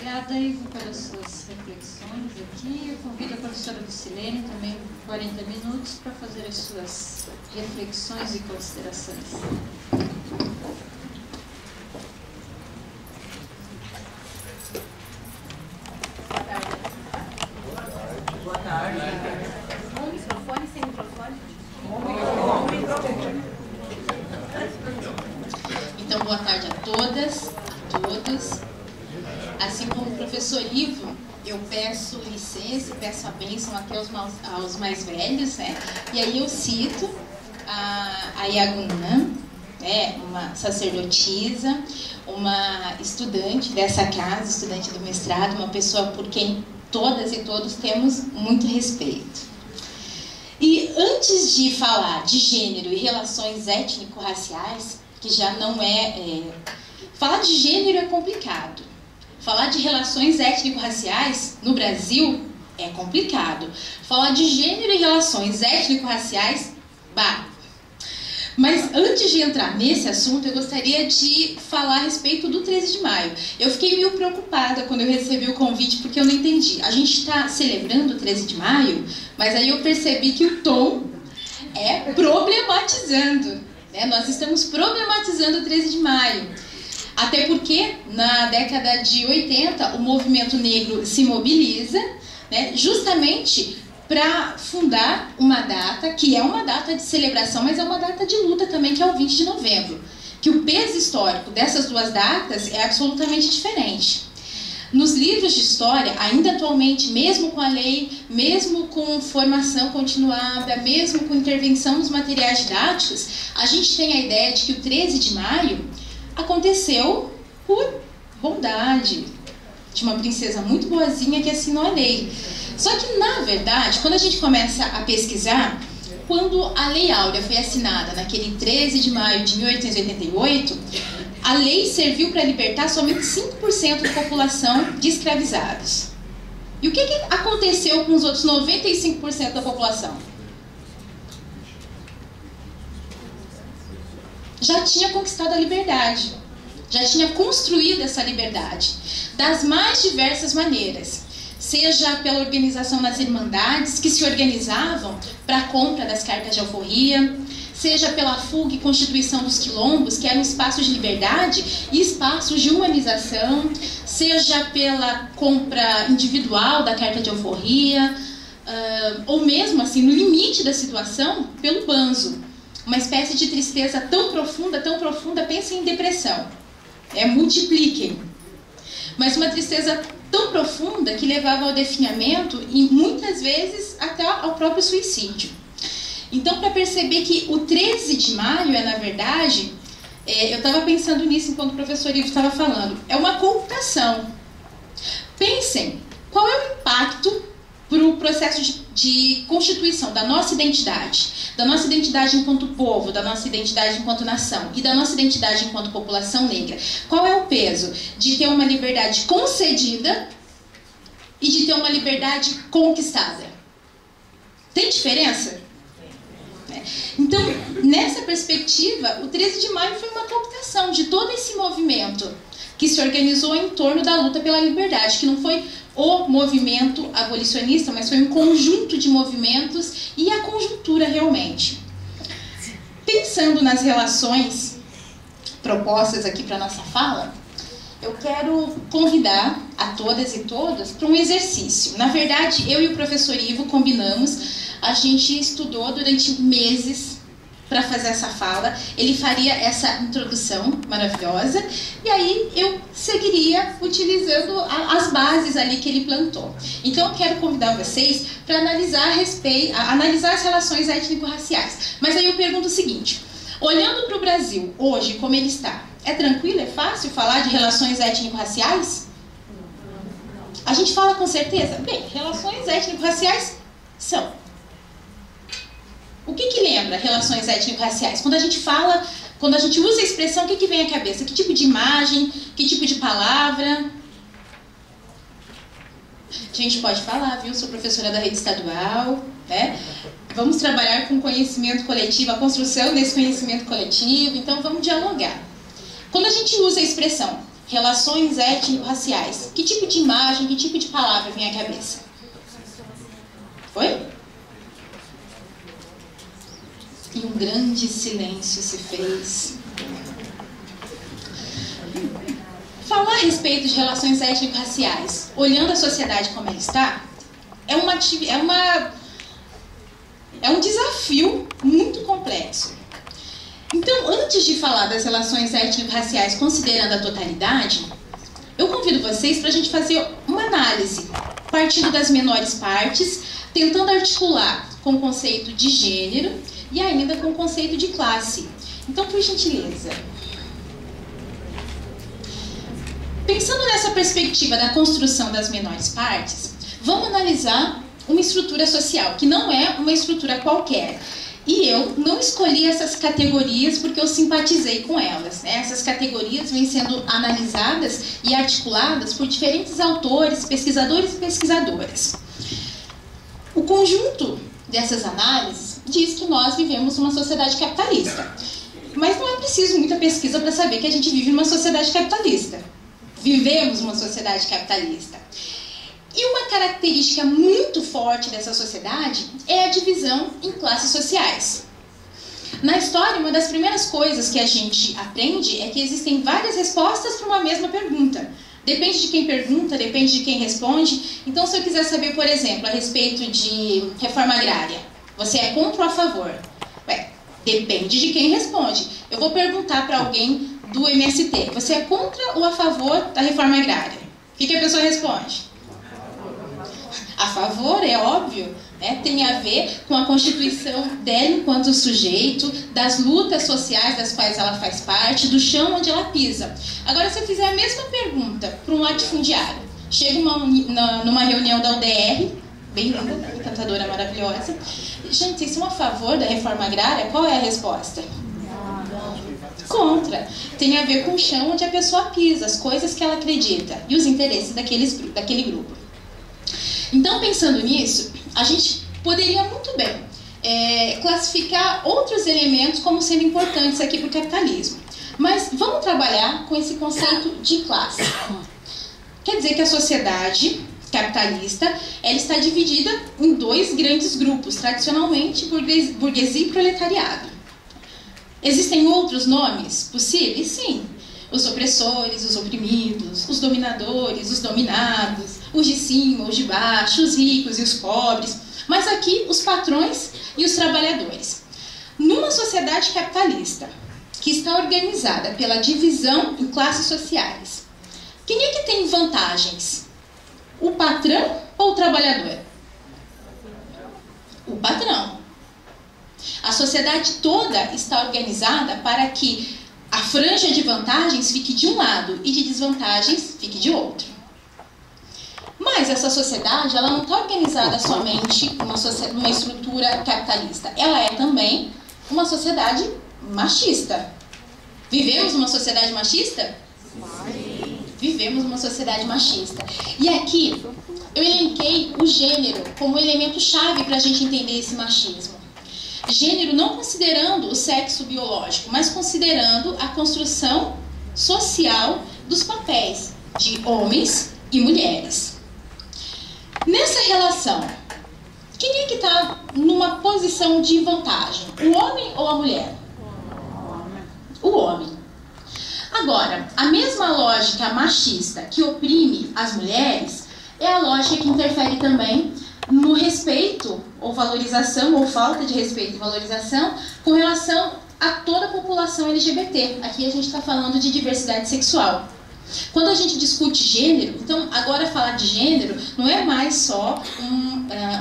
Obrigada, Ivo, pelas suas reflexões aqui. Eu convido a professora Lucilene também 40 minutos para fazer as suas reflexões e considerações. Boa tarde. Com microfone, sem microfone? Com microfone. Então, boa tarde a todas, a todos. Assim como o professor Ivo, eu peço licença, peço a bênção aqui aos mais velhos, né? E aí eu cito a Yagunã, uma sacerdotisa, uma estudante dessa casa, estudante do mestrado, uma pessoa por quem todas e todos temos muito respeito. E antes de falar de gênero e relações étnico-raciais, que já não falar de gênero é complicado. Falar de relações étnico-raciais no Brasil é complicado. Falar de gênero e relações étnico-raciais, Mas antes de entrar nesse assunto, eu gostaria de falar a respeito do 13 de maio. Eu fiquei meio preocupada quando eu recebi o convite, porque eu não entendi. A gente está celebrando o 13 de maio, mas aí eu percebi que o tom é problematizando. Nós estamos problematizando o 13 de maio. Até porque, na década de 80, o movimento negro se mobiliza, justamente para fundar uma data, que é uma data de celebração, mas é uma data de luta também, que é o 20 de novembro. Que o peso histórico dessas duas datas é absolutamente diferente. Nos livros de história, ainda atualmente, mesmo com a lei, mesmo com formação continuada, mesmo com intervenção nos materiais didáticos, a gente tem a ideia de que o 13 de maio aconteceu por bondade de uma princesa muito boazinha que assinou a lei. Só que, na verdade, quando a gente começa a pesquisar, quando a Lei Áurea foi assinada naquele 13 de maio de 1888, a lei serviu para libertar somente 5% da população de escravizados. E o que aconteceu com os outros 95% da população? Já tinha conquistado a liberdade, já tinha construído essa liberdade, das mais diversas maneiras, seja pela organização nas irmandades, que se organizavam para a compra das cartas de alforria, seja pela fuga e constituição dos quilombos, que eram espaços de liberdade e espaços de humanização, seja pela compra individual da carta de alforria, ou mesmo assim, no limite da situação, pelo banzo. Uma espécie de tristeza tão profunda, pensem em depressão. Multipliquem. Mas uma tristeza tão profunda que levava ao definhamento e muitas vezes até ao próprio suicídio. Então, para perceber que o 13 de maio na verdade, eu estava pensando nisso enquanto o professor Ivo estava falando, é uma cooptação. Pensem, qual é o impacto para o processo de constituição da nossa identidade enquanto povo, da nossa identidade enquanto nação e da nossa identidade enquanto população negra. Qual é o peso de ter uma liberdade concedida e de ter uma liberdade conquistada? Tem diferença? Então, nessa perspectiva, o 13 de maio foi uma cooptação de todo esse movimento que se organizou em torno da luta pela liberdade, que não foi o movimento abolicionista, mas foi um conjunto de movimentos e a conjuntura realmente. Pensando nas relações propostas aqui para a nossa fala, eu quero convidar a todas e todos para um exercício. Na verdade, eu e o professor Ivo combinamos, a gente estudou durante meses para fazer essa fala, ele faria essa introdução maravilhosa, e aí eu seguiria utilizando as bases ali que ele plantou. Então eu quero convidar vocês para analisar as relações étnico-raciais. Mas aí eu pergunto o seguinte, olhando para o Brasil hoje, como ele está, é tranquilo, é fácil falar de relações étnico-raciais? A gente fala com certeza? Bem, relações étnico-raciais são. O que lembra relações étnico-raciais? Quando a gente fala, quando a gente usa a expressão, o que vem à cabeça? Que tipo de imagem? Que tipo de palavra? A gente pode falar, viu? Sou professora da rede estadual, Vamos trabalhar com conhecimento coletivo, a construção desse conhecimento coletivo, então vamos dialogar. Quando a gente usa a expressão relações étnico-raciais, que tipo de imagem, que tipo de palavra vem à cabeça? Oi? E um grande silêncio se fez. Falar a respeito de relações étnico-raciais, olhando a sociedade como ela está, é um desafio muito complexo. Então, antes de falar das relações étnico-raciais considerando a totalidade, eu convido vocês para a gente fazer uma análise, partindo das menores partes, tentando articular com o conceito de gênero e ainda com o conceito de classe. Então, por gentileza. Pensando nessa perspectiva da construção das menores partes, vamos analisar uma estrutura social, que não é uma estrutura qualquer. E eu não escolhi essas categorias porque eu simpatizei com elas, né? Essas categorias vêm sendo analisadas e articuladas por diferentes autores, pesquisadores e pesquisadoras. O conjunto dessas análises diz que nós vivemos uma sociedade capitalista. Mas não é preciso muita pesquisa para saber que a gente vive numa sociedade capitalista. Vivemos uma sociedade capitalista. E uma característica muito forte dessa sociedade é a divisão em classes sociais. Na história, uma das primeiras coisas que a gente aprende é que existem várias respostas para uma mesma pergunta. Depende de quem pergunta, depende de quem responde. Então, se eu quiser saber, por exemplo, a respeito de reforma agrária, você é contra ou a favor? Depende de quem responde. Eu vou perguntar para alguém do MST, você é contra ou a favor da reforma agrária? O que a pessoa responde? A favor, é óbvio, né? Tem a ver com a constituição dela enquanto sujeito, das lutas sociais das quais ela faz parte, do chão onde ela pisa. Agora, se eu fizer a mesma pergunta para um latifundiário, chega numa reunião da UDR, bem linda, encantadora, maravilhosa, gente, vocês são a favor da reforma agrária? Qual é a resposta? Contra. Tem a ver com o chão onde a pessoa pisa, as coisas que ela acredita e os interesses daquele grupo. Então, pensando nisso, a gente poderia muito bem classificar outros elementos como sendo importantes aqui para o capitalismo. Mas vamos trabalhar com esse conceito de classe. Quer dizer que a sociedade capitalista ela está dividida em dois grandes grupos, tradicionalmente burguesia e proletariado. Existem outros nomes possíveis? Sim. Os opressores, os oprimidos, os dominadores, os dominados, os de cima, os de baixo, os ricos e os pobres. Mas aqui, os patrões e os trabalhadores. Numa sociedade capitalista, que está organizada pela divisão em classes sociais, quem é que tem vantagens? O patrão ou o trabalhador? O patrão. A sociedade toda está organizada para que a franja de vantagens fique de um lado e de desvantagens fique de outro. Mas essa sociedade ela não está organizada somente numa estrutura capitalista. Ela é também uma sociedade machista. Vivemos uma sociedade machista? Sim. Vivemos uma sociedade machista. E aqui eu elenquei o gênero como elemento-chave para a gente entender esse machismo. Gênero não considerando o sexo biológico, mas considerando a construção social dos papéis de homens e mulheres. Nessa relação, quem é que está numa posição de vantagem? O homem ou a mulher? O homem. Agora, a mesma lógica machista que oprime as mulheres é a lógica que interfere também no respeito ou valorização, ou falta de respeito e valorização, com relação a toda a população LGBT. Aqui a gente está falando de diversidade sexual. Quando a gente discute gênero, então agora falar de gênero não é mais só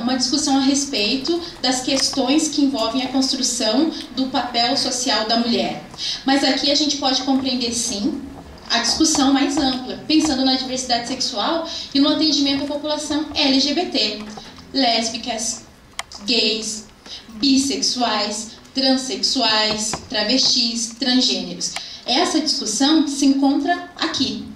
uma discussão a respeito das questões que envolvem a construção do papel social da mulher. Mas aqui a gente pode compreender sim a discussão mais ampla, pensando na diversidade sexual e no atendimento à população LGBT. Lésbicas, gays, bissexuais, transexuais, travestis, transgêneros. Essa discussão se encontra aqui,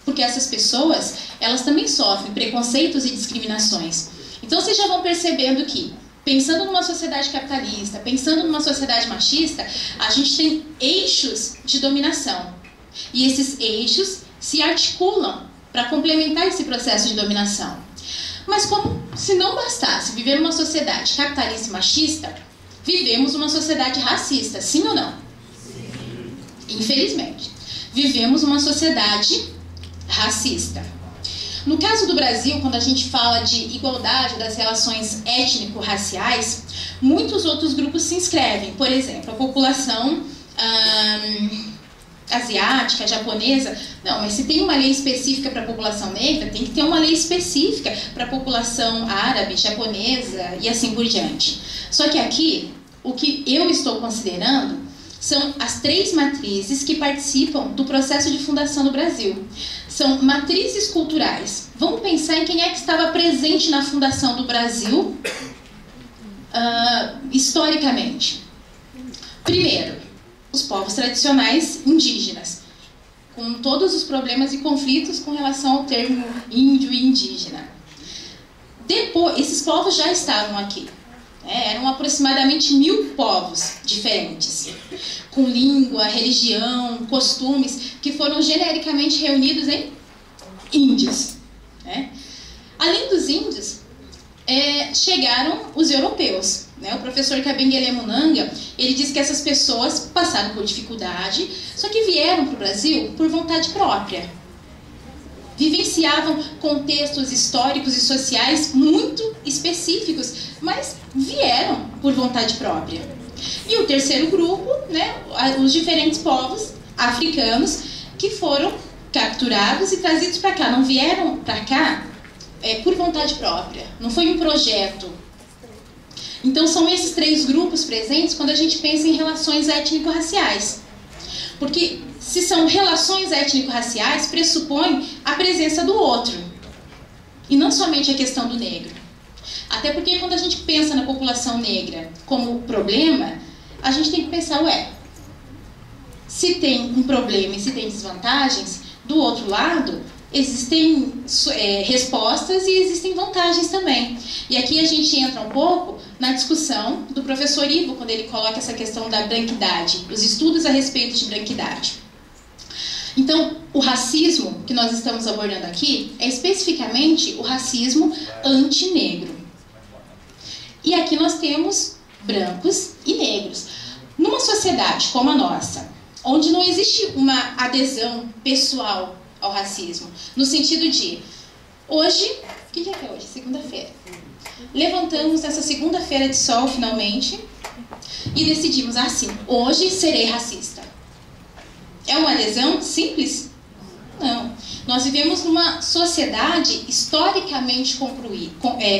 porque essas pessoas, elas também sofrem preconceitos e discriminações. Então vocês já vão percebendo que, pensando numa sociedade capitalista, pensando numa sociedade machista, a gente tem eixos de dominação. E esses eixos se articulam para complementar esse processo de dominação. Mas como se não bastasse viver numa sociedade capitalista e machista, vivemos uma sociedade racista, sim ou não? Sim. Infelizmente. Vivemos uma sociedade racista. No caso do Brasil, quando a gente fala de igualdade das relações étnico-raciais, muitos outros grupos se inscrevem. Por exemplo, a população asiática, japonesa. Não, mas se tem uma lei específica para a população negra, tem que ter uma lei específica para a população árabe, japonesa e assim por diante. Só que aqui, o que eu estou considerando são as 3 matrizes que participam do processo de fundação do Brasil. São matrizes culturais. Vamos pensar em quem é que estava presente na fundação do Brasil historicamente. Primeiro, os povos tradicionais indígenas, com todos os problemas e conflitos com relação ao termo índio e indígena. Depois, esses povos já estavam aqui. Eram aproximadamente 1000 povos diferentes, com língua, religião, costumes, que foram genericamente reunidos em índios. Além dos índios, chegaram os europeus. O professor Kabengele Munanga, ele diz que essas pessoas passaram por dificuldade, só que vieram para o Brasil por vontade própria. Vivenciavam contextos históricos e sociais muito específicos, mas vieram por vontade própria. E o terceiro grupo, os diferentes povos africanos que foram capturados e trazidos para cá. Não vieram para cá por vontade própria, não foi um projeto. Então são esses 3 grupos presentes quando a gente pensa em relações étnico-raciais. Porque se são relações étnico-raciais, pressupõe a presença do outro. E não somente a questão do negro. Até porque quando a gente pensa na população negra como problema, a gente tem que pensar, se tem um problema e se tem desvantagens, do outro lado existem respostas e existem vantagens também. E aqui a gente entra um pouco na discussão do professor Ivo, quando ele coloca essa questão da branquidade, os estudos a respeito de branquidade. Então, o racismo que nós estamos abordando aqui é especificamente o racismo antinegro. E aqui nós temos brancos e negros. Numa sociedade como a nossa, onde não existe uma adesão pessoal ao racismo, no sentido de, hoje, que dia que é hoje? Segunda-feira. Levantamos nessa segunda-feira de sol, finalmente, e decidimos assim, hoje serei racista. É uma adesão simples? Não. Nós vivemos numa sociedade historicamente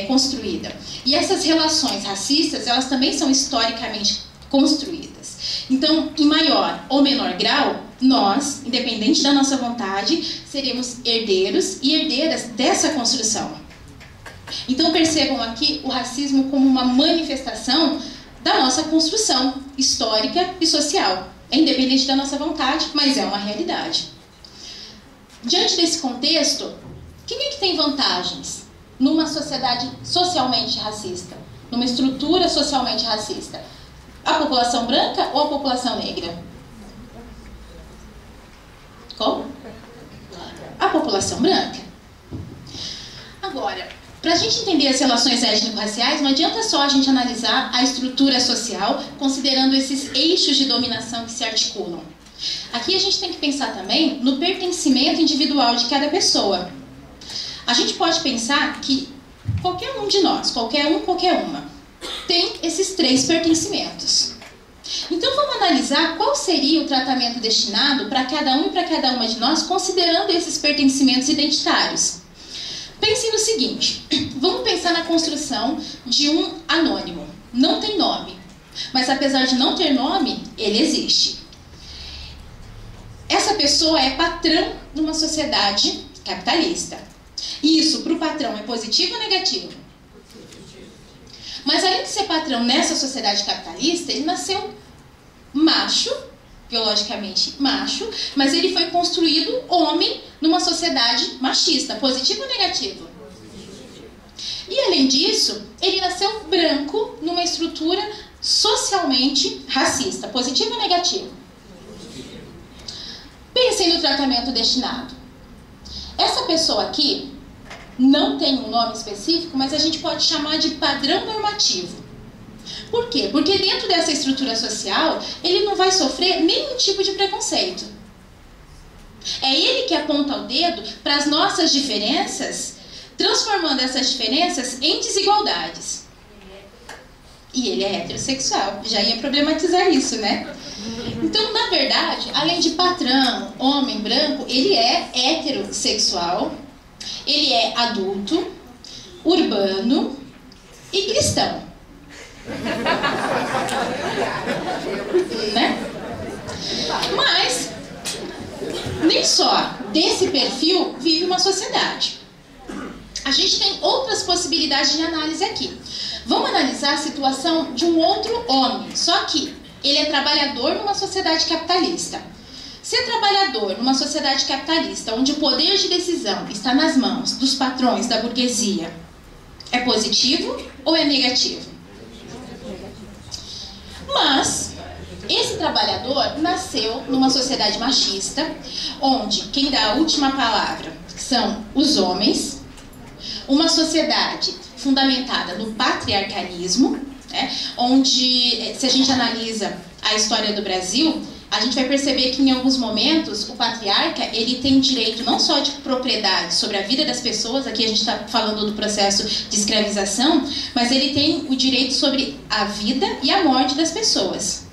construída. E essas relações racistas, elas também são historicamente construídas. Então, em maior ou menor grau, nós, independente da nossa vontade, seremos herdeiros e herdeiras dessa construção. Então, percebam aqui o racismo como uma manifestação da nossa construção histórica e social. É independente da nossa vontade, mas é uma realidade. Diante desse contexto, quem é que tem vantagens numa sociedade socialmente racista? Numa estrutura socialmente racista? A população branca ou a população negra? Como? A população branca. Agora, para a gente entender as relações étnico-raciais, não adianta só a gente analisar a estrutura social, considerando esses eixos de dominação que se articulam. Aqui a gente tem que pensar também no pertencimento individual de cada pessoa. A gente pode pensar que qualquer um de nós, qualquer uma, tem esses 3 pertencimentos. Então vamos analisar qual seria o tratamento destinado para cada um e para cada uma de nós, considerando esses pertencimentos identitários. Pensem no seguinte, vamos pensar na construção de um anônimo. Não tem nome, mas apesar de não ter nome, ele existe. Essa pessoa é patrão numa sociedade capitalista. Isso, para o patrão, é positivo ou negativo? Mas além de ser patrão nessa sociedade capitalista, ele nasceu macho, biologicamente macho, mas ele foi construído homem numa sociedade machista. Positivo ou negativo? E além disso, ele nasceu branco numa estrutura socialmente racista. Positivo ou negativo? Pensem no tratamento destinado. Essa pessoa aqui não tem um nome específico, mas a gente pode chamar de padrão normativo. Por quê? Porque dentro dessa estrutura social, ele não vai sofrer nenhum tipo de preconceito. É ele que aponta o dedo para as nossas diferenças, transformando essas diferenças em desigualdades. E ele é heterossexual. Já ia problematizar isso, né? Então, na verdade, além de patrão, homem branco, ele é heterossexual, ele é adulto, urbano e cristão. Né? Mas nem só desse perfil vive uma sociedade. A gente tem outras possibilidades de análise aqui. Vamos analisar a situação de um outro homem, só que ele é trabalhador numa sociedade capitalista. Ser trabalhador numa sociedade capitalista, onde o poder de decisão está nas mãos dos patrões da burguesia, é positivo ou é negativo? Mas esse trabalhador nasceu numa sociedade machista, onde quem dá a última palavra são os homens, uma sociedade fundamentada no patriarcalismo, né, onde, se a gente analisa a história do Brasil, a gente vai perceber que em alguns momentos o patriarca ele tem direito não só de propriedade sobre a vida das pessoas, aqui a gente está falando do processo de escravização, mas ele tem o direito sobre a vida e a morte das pessoas.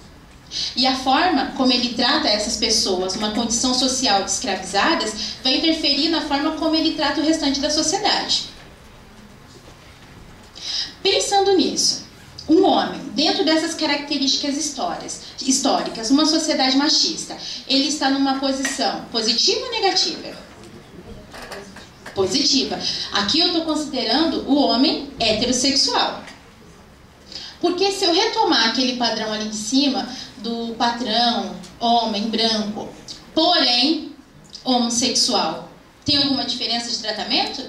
E a forma como ele trata essas pessoas, uma condição social de escravizadas, vai interferir na forma como ele trata o restante da sociedade. Pensando nisso, um homem, dentro dessas características históricas, uma sociedade machista, ele está numa posição positiva ou negativa? Positiva. Aqui eu estou considerando o homem heterossexual. Porque se eu retomar aquele padrão ali de cima, do patrão, homem, branco, porém homossexual, tem alguma diferença de tratamento?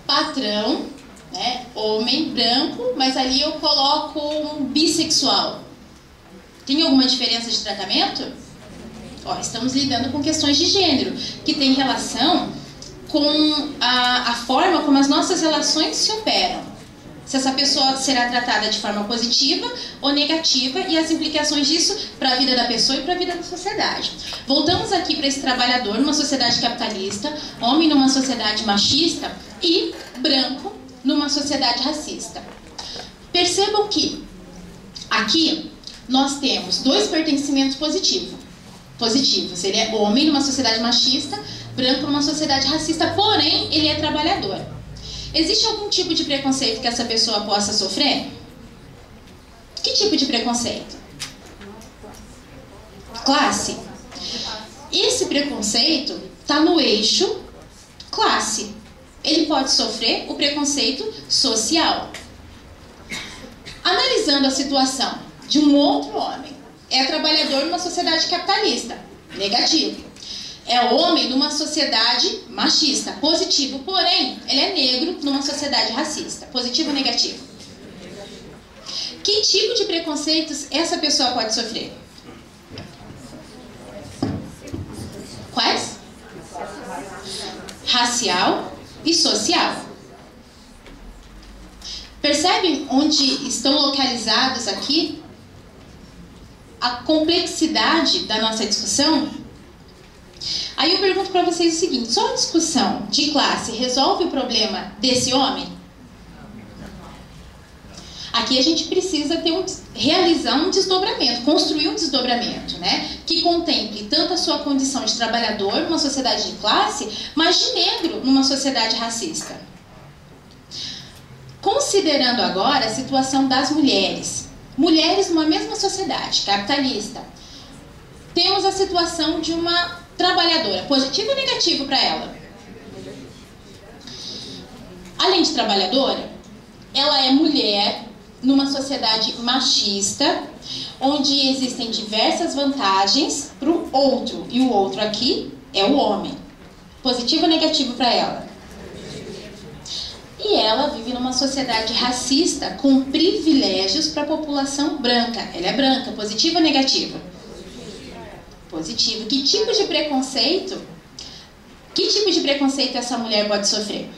Patrão, né, homem, branco, mas ali eu coloco um bissexual. Tem alguma diferença de tratamento? Ó, estamos lidando com questões de gênero, que tem relação com a forma como as nossas relações se operam. Se essa pessoa será tratada de forma positiva ou negativa e as implicações disso para a vida da pessoa e para a vida da sociedade. Voltamos aqui para esse trabalhador numa sociedade capitalista, homem numa sociedade machista e branco numa sociedade racista. Percebam que aqui nós temos dois pertencimentos positivos. Ele é homem numa sociedade machista, branco numa sociedade racista, porém ele é trabalhador. Existe algum tipo de preconceito que essa pessoa possa sofrer? Que tipo de preconceito? Classe. Esse preconceito está no eixo classe. Ele pode sofrer o preconceito social. Analisando a situação de um outro homem, é trabalhador numa sociedade capitalista, negativo. É homem numa sociedade machista, positivo, porém, ele é negro numa sociedade racista, positivo ou negativo? Que tipo de preconceitos essa pessoa pode sofrer? Quais? Racial e social. Percebem onde estão localizados aqui a complexidade da nossa discussão? Aí eu pergunto para vocês o seguinte: só a discussão de classe resolve o problema desse homem? Aqui a gente precisa realizar um desdobramento, construir um desdobramento, né? Que contemple tanto a sua condição de trabalhador numa sociedade de classe, mas de negro numa sociedade racista. Considerando agora a situação das mulheres. Mulheres numa mesma sociedade capitalista. Temos a situação de uma trabalhadora, positivo ou negativo para ela? Além de trabalhadora, ela é mulher numa sociedade machista, onde existem diversas vantagens para o outro, e o outro aqui é o homem. Positivo ou negativo para ela? E ela vive numa sociedade racista com privilégios para a população branca. Ela é branca, positivo ou negativo? Positivo. Que tipo de preconceito essa mulher pode sofrer?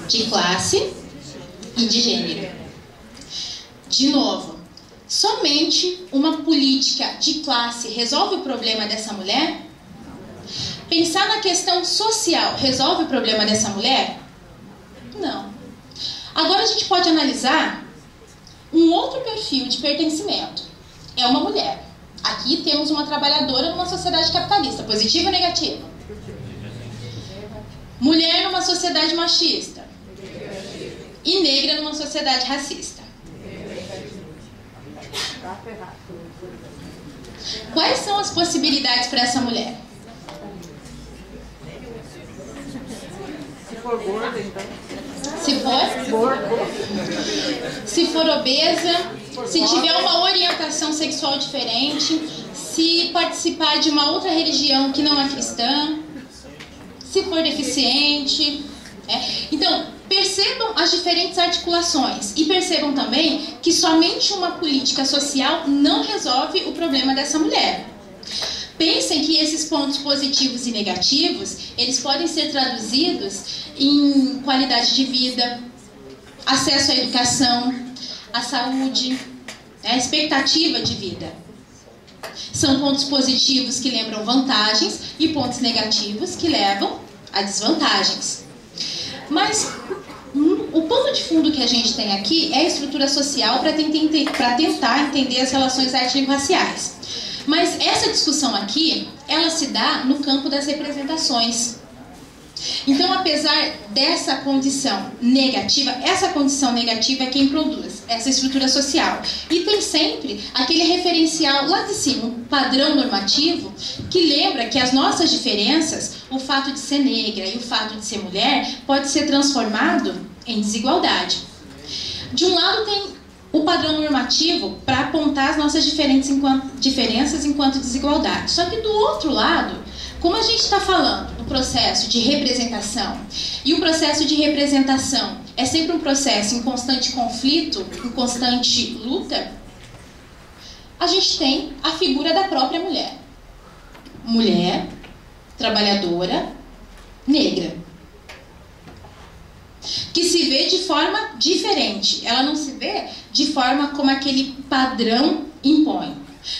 De classe e de gênero. De novo, somente uma política de classe resolve o problema dessa mulher? Pensar na questão social resolve o problema dessa mulher? Não. Agora a gente pode analisar um outro perfil de pertencimento. É uma mulher. Aqui temos uma trabalhadora numa sociedade capitalista. Positivo ou negativo? Mulher numa sociedade machista. E negra numa sociedade racista. Quais são as possibilidades para essa mulher? Se for gorda, então. Se for obesa, se tiver uma orientação sexual diferente, se participar de uma outra religião que não é cristã, se for deficiente. Então, percebam as diferentes articulações e percebam também que somente uma política social não resolve o problema dessa mulher. Pensem que esses pontos positivos e negativos, eles podem ser traduzidos em qualidade de vida, acesso à educação, à saúde, a expectativa de vida. São pontos positivos que lembram vantagens e pontos negativos que levam a desvantagens. Mas o pano de fundo que a gente tem aqui é a estrutura social para tentar entender as relações étnico-raciais. Mas essa discussão aqui, ela se dá no campo das representações. Então, apesar dessa condição negativa, essa condição negativa é quem produz essa estrutura social. E tem sempre aquele referencial lá de cima, um padrão normativo, que lembra que as nossas diferenças, o fato de ser negra e o fato de ser mulher, pode ser transformado em desigualdade. De um lado tem o padrão normativo para apontar as nossas diferenças enquanto desigualdade. Só que do outro lado, como a gente está falando do processo de representação, e o processo de representação é sempre um processo em constante conflito, em constante luta, a gente tem a figura da própria mulher. Mulher, trabalhadora, negra. Que se vê de forma diferente. Ela não se vê de forma como aquele padrão impõe,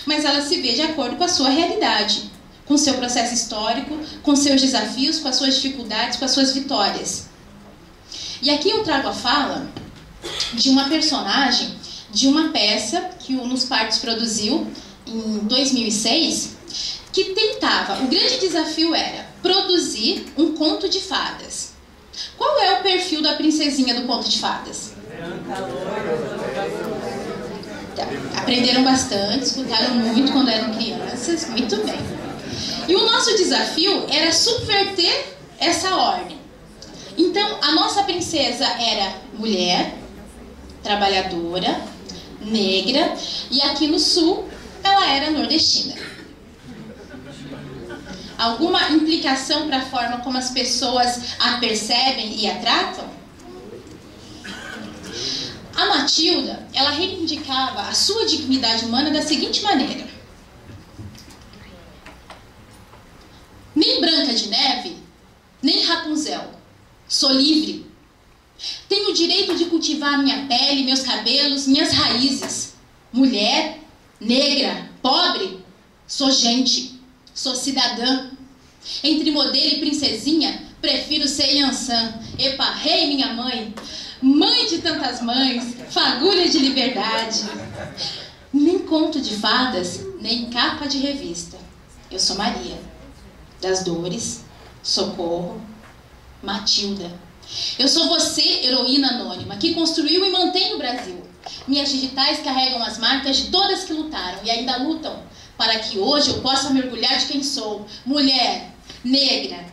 mas ela se vê de acordo com a sua realidade, com o seu processo histórico, com seus desafios, com as suas dificuldades, com as suas vitórias. E aqui eu trago a fala de uma personagem de uma peça que o Nos Partos produziu em 2006, que tentava, o grande desafio era produzir um conto de fadas. Qual é o perfil da princesinha do conto de fadas? Aprenderam bastante, escutaram muito quando eram crianças, muito bem. E o nosso desafio era subverter essa ordem. Então, a nossa princesa era mulher, trabalhadora, negra, e aqui no sul, ela era nordestina. Alguma implicação para a forma como as pessoas a percebem e a tratam? A Matilda, ela reivindicava a sua dignidade humana da seguinte maneira: nem Branca de Neve, nem Rapunzel, sou livre. Tenho o direito de cultivar minha pele, meus cabelos, minhas raízes. Mulher, negra, pobre, sou gente, sou cidadã. Entre modelo e princesinha, prefiro ser Yansan. Epa, rei minha mãe, mãe de tantas mães, fagulha de liberdade. Nem conto de fadas, nem capa de revista. Eu sou Maria, das dores, Socorro, Matilda. Eu sou você, heroína anônima, que construiu e mantém o Brasil. Minhas digitais carregam as marcas de todas que lutaram e ainda lutam, para que hoje eu possa mergulhar de quem sou, mulher, negra.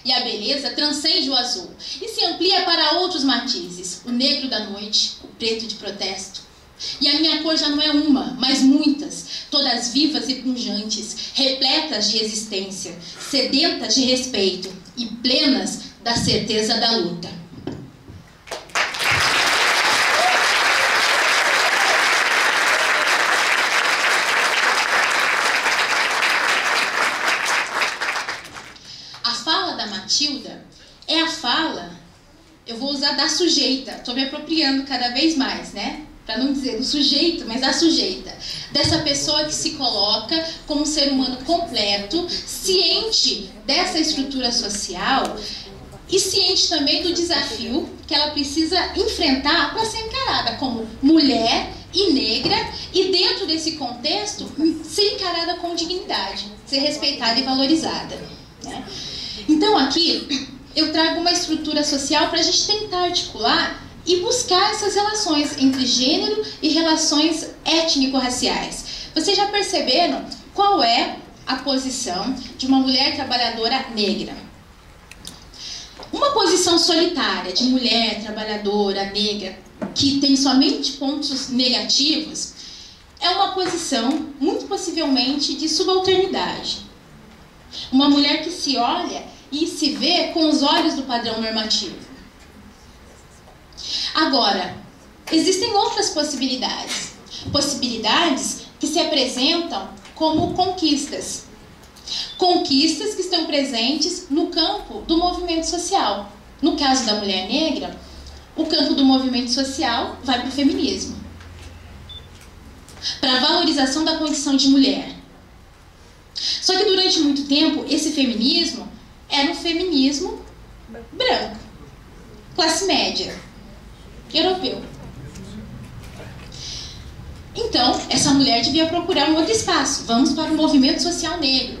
E a beleza transcende o azul e se amplia para outros matizes, o negro da noite, o preto de protesto. E a minha cor já não é uma, mas muitas, todas vivas e punjantes, repletas de existência, sedentas de respeito e plenas da certeza da luta. Matilda é a fala, eu vou usar da sujeita, estou me apropriando cada vez mais, né? Para não dizer do sujeito, mas da sujeita. Dessa pessoa que se coloca como um ser humano completo, ciente dessa estrutura social e ciente também do desafio que ela precisa enfrentar para ser encarada como mulher e negra e dentro desse contexto ser encarada com dignidade, ser respeitada e valorizada, né? Então aqui eu trago uma estrutura social para a gente tentar articular e buscar essas relações entre gênero e relações étnico-raciais. Vocês já perceberam qual é a posição de uma mulher trabalhadora negra? Uma posição solitária de mulher trabalhadora negra que tem somente pontos negativos é uma posição, muito possivelmente, de subalternidade. Uma mulher que se olha e se vê com os olhos do padrão normativo. Agora, existem outras possibilidades. Possibilidades que se apresentam como conquistas. Conquistas que estão presentes no campo do movimento social. No caso da mulher negra, o campo do movimento social vai para o feminismo. Para a valorização da condição de mulher. Só que durante muito tempo, esse feminismo era um feminismo branco, classe média, europeu. Então, essa mulher devia procurar um outro espaço. Vamos para o movimento social negro.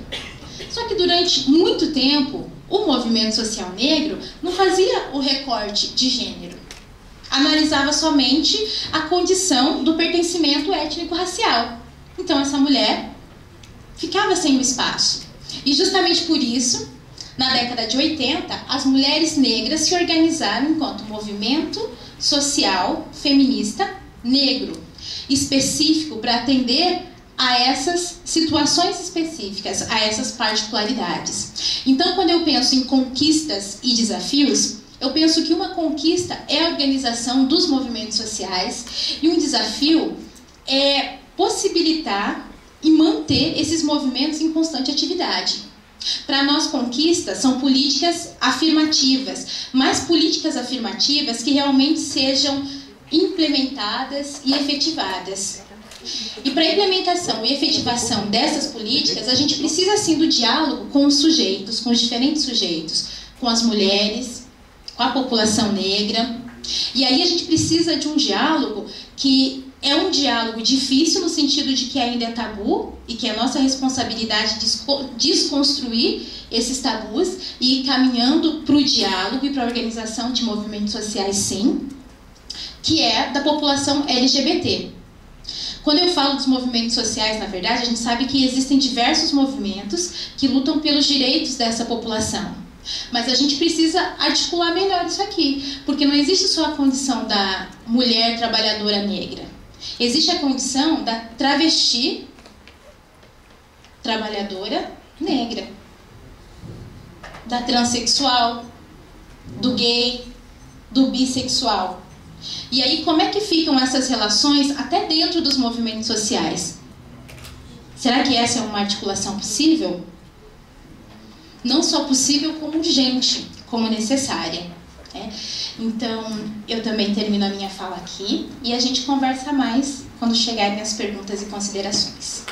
Só que durante muito tempo, o movimento social negro não fazia o recorte de gênero. Analisava somente a condição do pertencimento étnico-racial. Então, essa mulher ficava sem o espaço. E justamente por isso, na década de 80, as mulheres negras se organizaram enquanto movimento social feminista negro, específico para atender a essas situações específicas, a essas particularidades. Então, quando eu penso em conquistas e desafios, eu penso que uma conquista é a organização dos movimentos sociais e um desafio é possibilitar e manter esses movimentos em constante atividade. Para nós, conquistas são políticas afirmativas, mas políticas afirmativas que realmente sejam implementadas e efetivadas. E para a implementação e efetivação dessas políticas, a gente precisa sim do diálogo com os sujeitos, com os diferentes sujeitos, com as mulheres, com a população negra. E aí a gente precisa de um diálogo que é um diálogo difícil no sentido de que ainda é tabu e que é nossa responsabilidade desconstruir esses tabus e ir caminhando para o diálogo e para a organização de movimentos sociais, sim, que é da população LGBT. Quando eu falo dos movimentos sociais, na verdade, a gente sabe que existem diversos movimentos que lutam pelos direitos dessa população. Mas a gente precisa articular melhor isso aqui, porque não existe só a condição da mulher trabalhadora negra. Existe a condição da travesti trabalhadora negra, da transexual, do gay, do bissexual. E aí, como é que ficam essas relações até dentro dos movimentos sociais? Será que essa é uma articulação possível? Não só possível, como urgente, como necessária. Né? Então, eu também termino a minha fala aqui e a gente conversa mais quando chegarem as perguntas e considerações.